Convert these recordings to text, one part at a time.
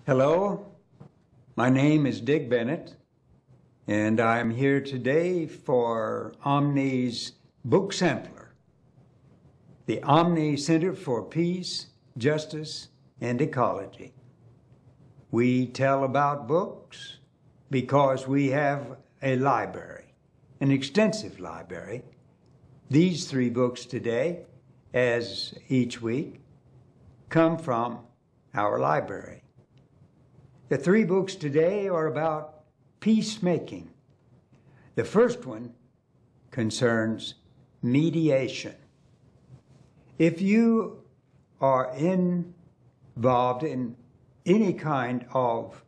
Hello, my name is Dick Bennett, and I'm here today for Omni's book sampler, the Omni Center for Peace, Justice, and Ecology. We tell about books because we have a library, an extensive library. These 3 books today, as each week, come from our library. The 3 books today are about peacemaking. The first one concerns mediation. If you are involved in any kind of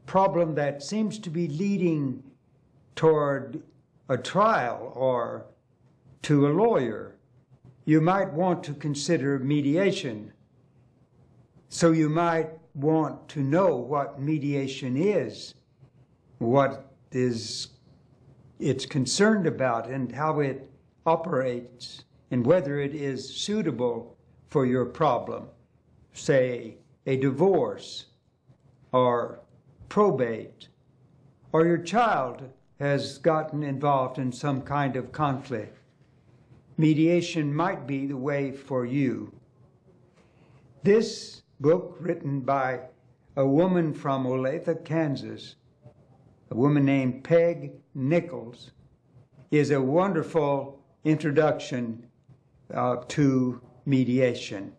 problem that seems to be leading toward a trial or to a lawyer, you might want to consider mediation. So you might want to know what mediation is, what it's concerned about, and how it operates, and whether it is suitable for your problem, say a divorce or probate, or your child has gotten involved in some kind of conflict. Mediation might be the way for you. This book, written by a woman from Olathe, Kansas, a woman named Peg Nichols, is a wonderful introduction to mediation.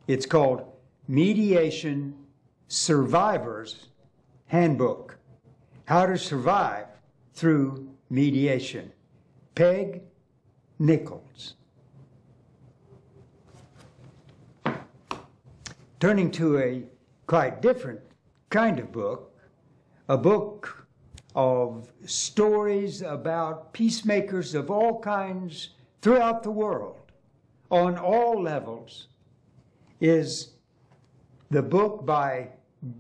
It's called Mediation Survivor's Handbook: How to Survive Through Mediation. Peg Nichols. Turning to a quite different kind of book, a book of stories about peacemakers of all kinds throughout the world, on all levels, is the book by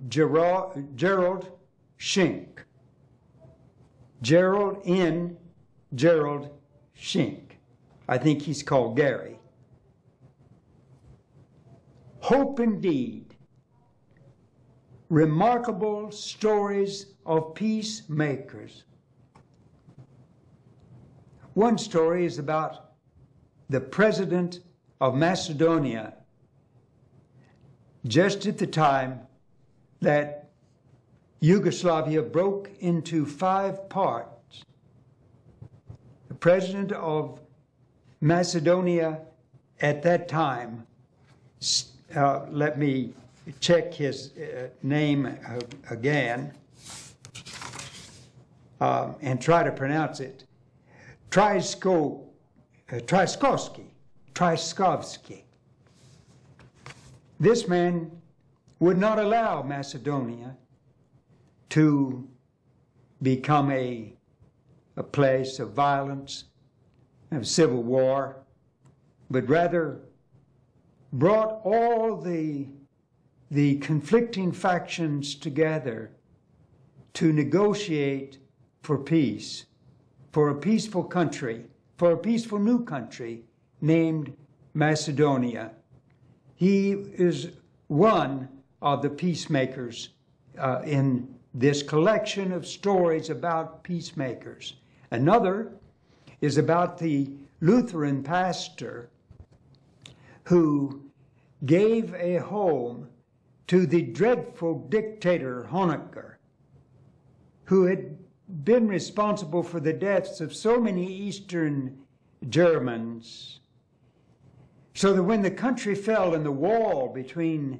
Gerald Schenck. Gerald Schenck. I think he's called Gary. Hope Indeed: Remarkable Stories of Peacemakers. One story is about the president of Macedonia just at the time that Yugoslavia broke into 5 parts. The president of Macedonia at that time, let me check his name again and try to pronounce it. Trzaskowski. This man would not allow Macedonia to become a place of violence, of civil war, but rather brought all the conflicting factions together to negotiate for peace, for a peaceful country, for a peaceful new country named Macedonia. He is one of the peacemakers in this collection of stories about peacemakers. Another is about the Lutheran pastor who gave a home to the dreadful dictator Honecker, who had been responsible for the deaths of so many Eastern Germans. So that when the country fell and the wall between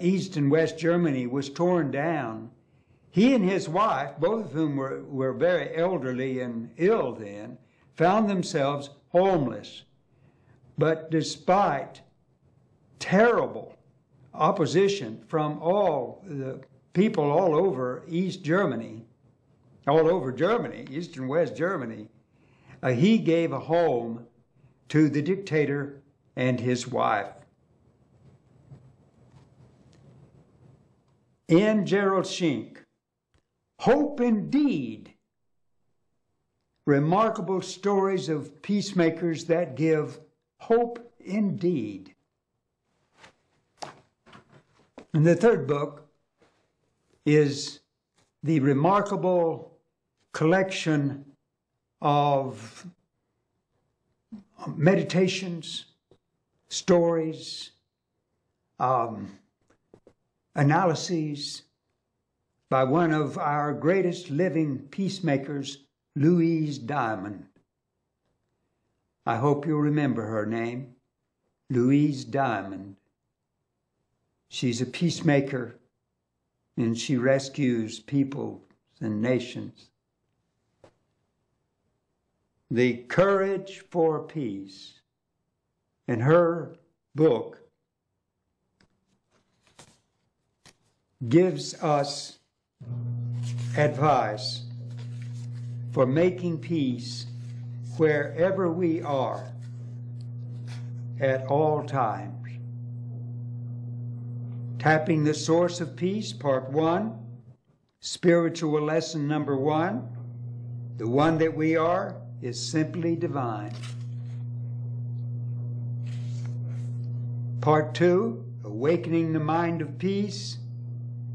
East and West Germany was torn down, he and his wife, both of whom were very elderly and ill then, found themselves homeless. But despite terrible opposition from all the people all over East Germany, East and West Germany, he gave a home to the dictator and his wife. In Gerald Schenck, Hope Indeed: Remarkable Stories of Peacemakers that Give Hope Indeed. And the third book is the remarkable collection of meditations, stories, analyses by one of our greatest living peacemakers, Louise Diamond. I hope you'll remember her name, Louise Diamond. She's a peacemaker, and she rescues peoples and nations. The Courage for Peace. In her book gives us advice for making peace wherever we are at all times. Tapping the Source of Peace, Part 1, Spiritual Lesson Number 1, the one that we are is simply divine. Part 2, Awakening the Mind of Peace,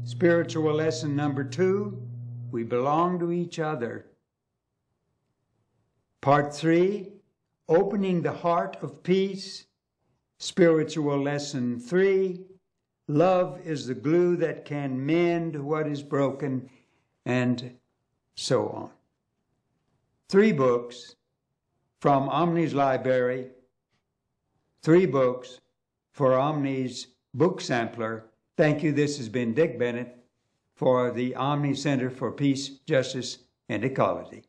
Spiritual Lesson Number 2, we belong to each other. Part 3, Opening the Heart of Peace, Spiritual Lesson 3, Love is the glue that can mend what is broken, and so on. 3 books from Omni's library, 3 books for Omni's book sampler. Thank you. This has been Dick Bennett for the Omni Center for Peace, Justice, and Ecology.